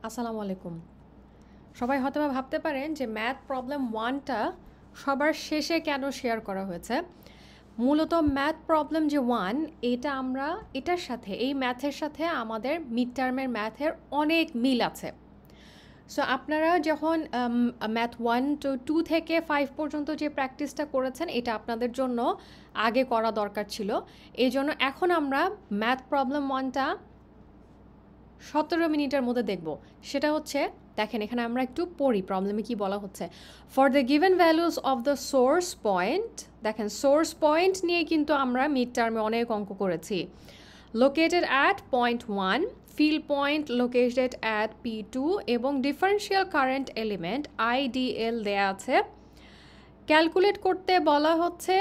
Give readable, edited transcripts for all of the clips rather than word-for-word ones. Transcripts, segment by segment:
আসসালামু আলাইকুম। সবাই হয়তোবা ভাবতে পারেন যে ম্যাথ প্রবলেম 1টা সবার শেষে কেন শেয়ার করা হয়েছে। মূলত ম্যাথ প্রবলেম যে 1 এটা আমরা এটার সাথে এই ম্যাথের সাথে আমাদের মিড টার্মের ম্যাথের অনেক মিল আছে। সো আপনারা যখন ম্যাথ 1 টু 2 থেকে 5 পর্যন্ত যে প্র্যাকটিসটা করেছেন এটা আপনাদের জন্য আগে করা দরকার ছিল। এই জন্য এখন আমরা ম্যাথ প্রবলেম 1টা 17 মিনিটের মধ্যে দেখব। সেটা হচ্ছে দেখেন এখানে আমরা একটু পড়ি প্রবলেমে কি বলা হচ্ছে। For the given values of the source point, দেখেন সোর্স পয়েন্ট নিয়ে কিন্তু আমরা মিড টার্মে অনেক অঙ্ক করেছি। Located at point 1, field point located at P2 এবং ডিফারেন্সিয়াল কারেন্ট এলিমেন্ট IDL দেয়া আছে। ক্যালকুলেট করতে বলা হচ্ছে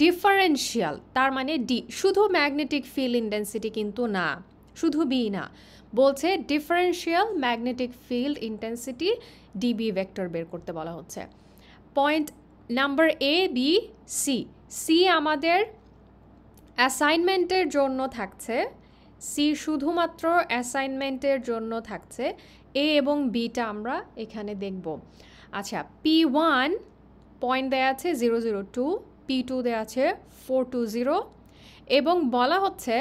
ডিফারেন্সিয়াল, তার মানে ডি, শুধু ম্যাগনেটিক ফিল্ড ইন্টেন্সিটি কিন্তু না, শুধু বি না, বলছে differential magnetic field intensity dB vector বের করতে বলা হচ্ছে। Point number A B C, C আমাদের অ্যাসাইনমেন্টের জন্য থাকছে, সি শুধুমাত্র অ্যাসাইনমেন্টের জন্য থাকছে। এ এবং বিটা আমরা এখানে দেখব। আচ্ছা, P1 পয়েন্ট দেওয়া আছে 002, P2 দেওয়া আছে 420 এবং বলা হচ্ছে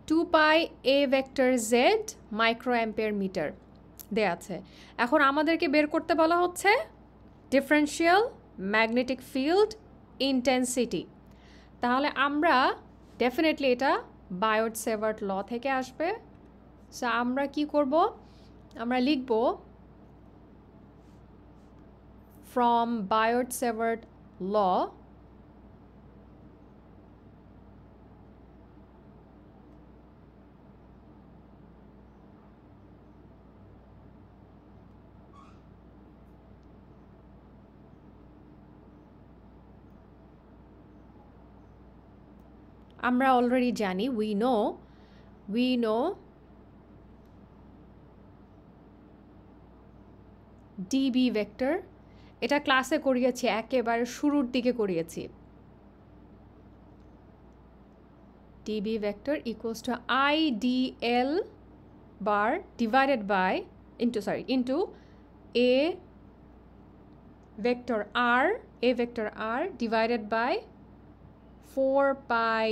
2 pi a vector z micro ampere meter দেওয়া আছে। এখন আমাদেরকে বের করতে বলা হচ্ছে ডিফারেন্সিয়াল ম্যাগনেটিক ফিল্ড ইন্টেন্সিটি। তাহলে আমরা ডেফিনেটলি এটা বায়োট সেভার্ট ল থেকে আসবে। সো আমরা কি করব, আমরা লিখব from Biot-Savart law আমরা অলরেডি জানি, we know dB ভেক্টর, এটা ক্লাসে করিয়েছি, একেবারে শুরুর দিকে করিয়েছি। dB vector equals to IDL bar divided by into a vector r divided by 4 pi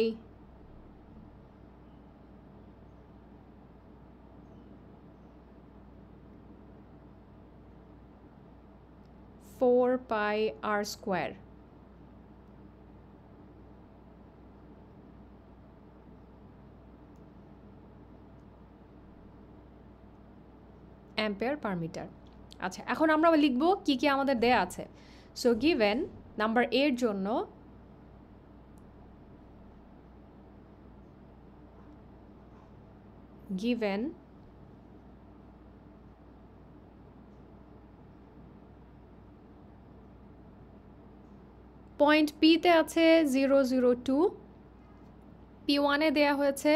r square ampere per metre. আচ্ছা, এখন আমরা লিখব কি কি আমাদের দেয়া আছে। সো গিভেন নাম্বার এর জন্য গিভেন পয়েন্ট পিতে আছে 002, P1-এ দেয়া হয়েছে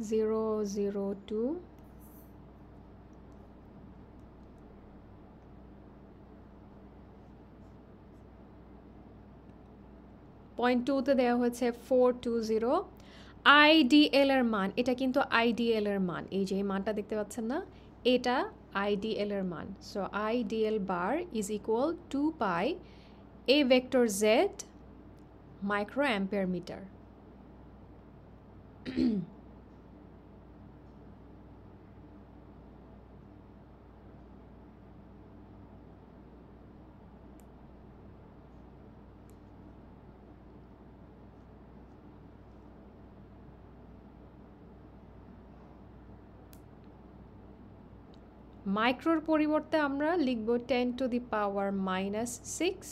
002, পয়েন্ট 2তে দেওয়া হয়েছে 420। IDL এর মান, এটা কিন্তু IDL এর মান, এই যে এই মানটা দেখতে পাচ্ছেন না, এটা IDL এর মান। So IDL bar is equal 2 pi a vector z micro ampere meter. মাইক্রোর পরিবর্তে আমরা লিখব 10 টু দি পাওয়ার -6।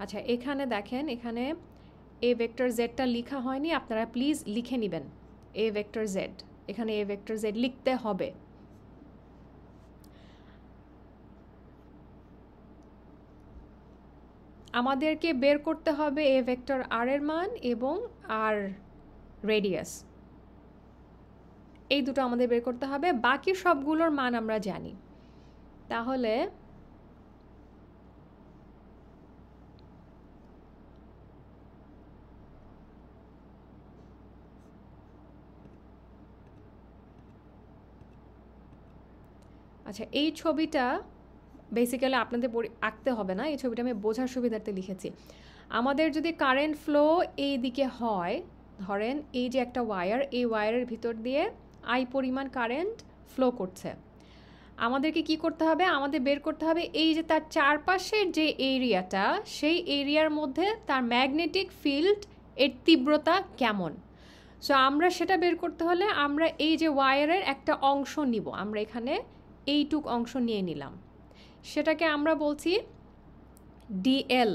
আচ্ছা, এখানে দেখেন, এখানে এ ভেক্টর জেডটা লেখা হয়নি, আপনারা প্লিজ লিখে নেবেন এ ভেক্টর জেড, এখানে এ ভেক্টর জেড লিখতে হবে। আমাদেরকে বের করতে হবে এ ভেক্টর আর এর মান এবং আর রেডিয়াস, এই দুটো আমাদের বের করতে হবে, বাকি সবগুলোর মান আমরা জানি। তাহলে আচ্ছা, এই ছবিটা বেসিক্যালি আপনাদের আঁকতে হবে না, এই ছবিটা আমি বোঝার সুবিধার্থে লিখেছি। আমাদের যদি কারেন্ট ফ্লো এই দিকে হয়, ধরেন এই যে একটা ওয়্যার, এই ওয়্যারের ভিতর দিয়ে আই পরিমাণ কারেন্ট ফ্লো করছে, আমাদেরকে কি করতে হবে, আমাদের বের করতে হবে এই যে তার চারপাশের যে এরিয়াটা, সেই এরিয়ার মধ্যে তার ম্যাগনেটিক ফিল্ড এর তীব্রতা কেমন। সো আমরা সেটা বের করতে হলে আমরা এই যে ওয়্যারের একটা অংশ নিব, আমরা এখানে এইটুক অংশ নিয়ে নিলাম, সেটাকে আমরা বলছি ডিএল।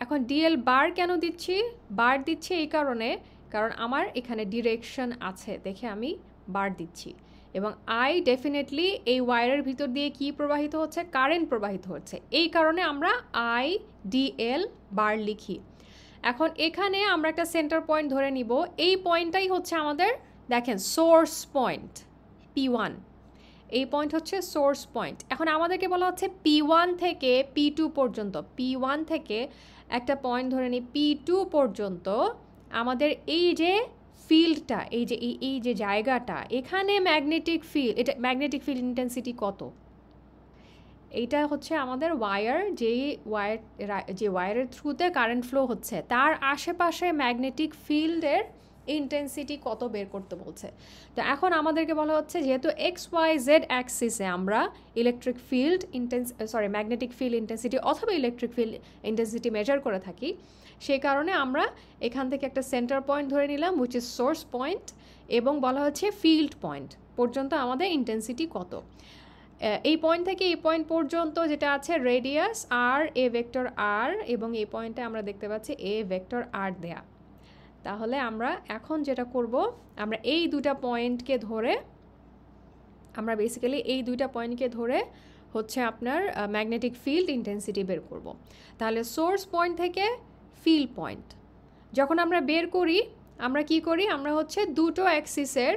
এখন ডিএল বার কেন দিচ্ছি, বার দিচ্ছি এই কারণে, কারণ আমার এখানে ডিরেকশন আছে দেখে আমি বার দিচ্ছি, এবং আই ডেফিনেটলি এই ওয়্যারের ভিতর দিয়ে কি প্রবাহিত হচ্ছে, কারেন্ট প্রবাহিত হচ্ছে, এই কারণে আমরা আই ডিএল বার লিখি। এখন এখানে আমরা একটা সেন্টার পয়েন্ট ধরে নিব, এই পয়েন্টটাই হচ্ছে আমাদের, দেখেন, সোর্স পয়েন্ট P1, এই পয়েন্ট হচ্ছে সোর্স পয়েন্ট। এখন আমাদেরকে বলা হচ্ছে P1 থেকে P2 পর্যন্ত, P1 থেকে একটা পয়েন্ট ধরে নিই P2 পর্যন্ত আমাদের এই যে ফিল্ডটা, এই যে জায়গাটা, এখানে ম্যাগনেটিক ফিল্ড, এটা ম্যাগনেটিক ফিল্ড ইন্টেন্সিটি কত, এইটা হচ্ছে আমাদের ওয়্যার, যে ওয়্যারের থ্রুতে কারেন্ট ফ্লো হচ্ছে তার আশেপাশে ম্যাগনেটিক ফিল্ডের ইন্টেন্সিটি কত বের করতে বলছে। তো এখন আমাদেরকে বলা হচ্ছে যেহেতু XYZ অ্যাক্সিসে আমরা electric field magnetic field intensity অথবা ইলেকট্রিক ফিল্ড ইন্টেন্সিটি মেজার করে থাকি, সেই কারণে আমরা এখান থেকে একটা সেন্টার পয়েন্ট ধরে নিলাম উইচ ইজ সোর্স পয়েন্ট, এবং বলা হচ্ছে ফিল্ড পয়েন্ট পর্যন্ত আমাদের ইন্টেন্সিটি কত। এই পয়েন্ট থেকে এই পয়েন্ট পর্যন্ত যেটা আছে রেডিয়াস আর, এ ভেক্টর আর, এবং এই পয়েন্টে আমরা দেখতে পাচ্ছি এ ভেক্টর আর দেয়া। তাহলে আমরা এখন যেটা করব, আমরা এই দুটা পয়েন্টকে ধরে, আমরা বেসিক্যালি এই দুইটা পয়েন্টকে ধরে হচ্ছে আপনার ম্যাগনেটিক ফিল্ড ইন্টেন্সিটি বের করব। তাহলে সোর্স পয়েন্ট থেকে ফিল্ড পয়েন্ট যখন আমরা বের করি, আমরা কি করি, আমরা হচ্ছে দুটো অ্যাক্সিসের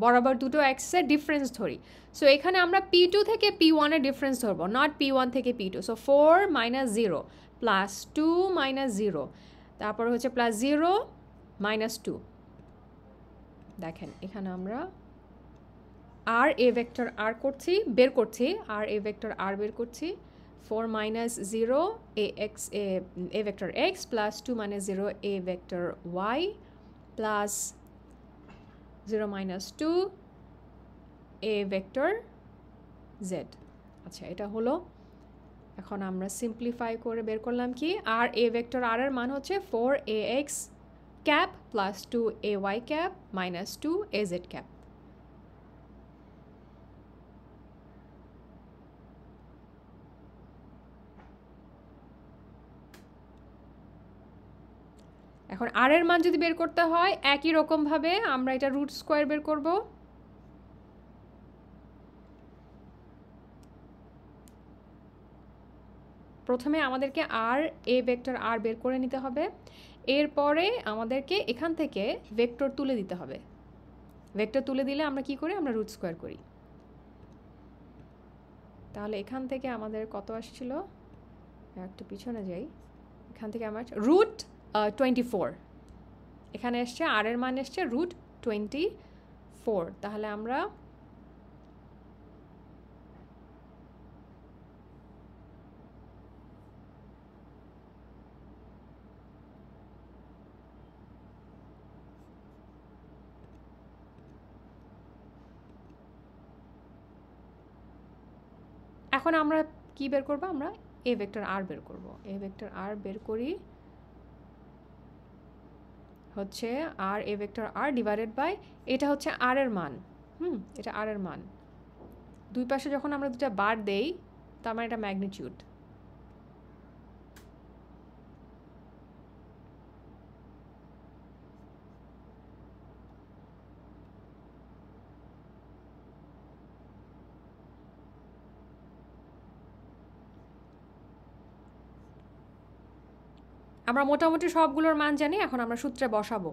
বরাবর দুটো অ্যাক্সিসের ডিফারেন্স ধরি। সো এখানে আমরা P2 থেকে P1 এর ডিফারেন্স ধরবো, নট P1 থেকে P2। সো 4 - 0 প্লাস 2 - 0, তারপর হচ্ছে প্লাস 0 - 2। দেখেন এখানে আমরা আর এ ভেক্টর আর বের করছি, আর এ ভেক্টর আর বের করছি। 4 - 0 a vector x plus 2 - 0 a vector y plus 0 - 2 a vector z. আচ্ছা, এটা হলো। এখন আমরা সিম্পলিফাই করে বের করলাম কি, আর এ ভেক্টর আর এর মান হচ্ছে 4ax cap plus 2ay cap minus 2az cap. এখন আর এর মান যদি বের করতে হয় একই রকমভাবে আমরা এটা রুট স্কোয়ার বের করব। প্রথমে আমাদেরকে আর এ ভেক্টর আর বের করে নিতে হবে, এরপরে আমাদেরকে এখান থেকে ভেক্টর তুলে দিতে হবে। ভেক্টর তুলে দিলে আমরা কি করি, আমরা রুট স্কোয়ার করি। তাহলে এখান থেকে আমাদের কত আসছিল, একটু পিছনে যাই, এখান থেকে আমার রুট 24, এখানে এসছে আর এর মান এসছে রুট 24। তাহলে আমরা এখন আমরা কি বের করব, আমরা এ ভেক্টর আর বের করব। এ ভেক্টর আর বের করি হচ্ছে R a vector R divided by, এটা হচ্ছে আর এর মান, এটা আর এর মান। দুই পাশে যখন আমরা দুটা বার দেই তার মানে এটা ম্যাগনিটিউড। আমরা মোটামুটি সবগুলোর মান জানি, এখন আমরা সূত্রে বসাবো।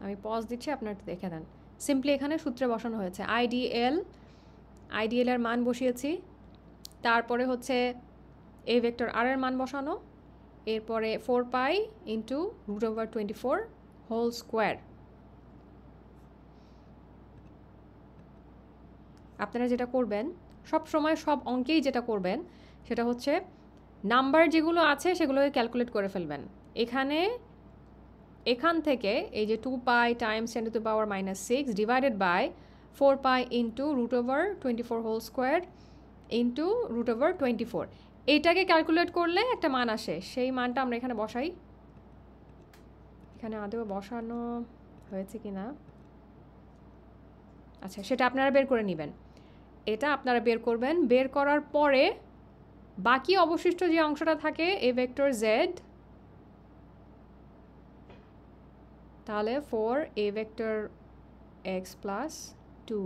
আমি পজ দিচ্ছি, আপনার একটু দেখে দেন। সিম্পলি এখানে সূত্রে বসানো হয়েছে আইডিএল এর মান বসিয়েছি, তারপরে হচ্ছে এ ভেক্টর আর এর মান বসানো, এরপরে 4 পাই ইন্টু √24 হোল স্কোয়ার। আপনারা যেটা করবেন সব সময় সব অঙ্কেই যেটা করবেন সেটা হচ্ছে নাম্বার যেগুলো আছে সেগুলোকে ক্যালকুলেট করে ফেলবেন। এখান থেকে এই যে 2 pi times 10⁻⁻6 divided by 4 pi into √24 whole square into √24, এইটাকে ক্যালকুলেট করলে একটা মান আসে, সেই মানটা আমরা এখানে বসাই। এখানে আদৌ বসানো হয়েছে কি না, আচ্ছা সেটা আপনারা বের করে নেবেন। এটা আপনারা বের করবেন, বের করার পরে বাকি অবশিষ্ট যে অংশটা থাকে এ ভেক্টর জেড, তাহলে 4 এ ভেক্টর এক্স প্লাস 2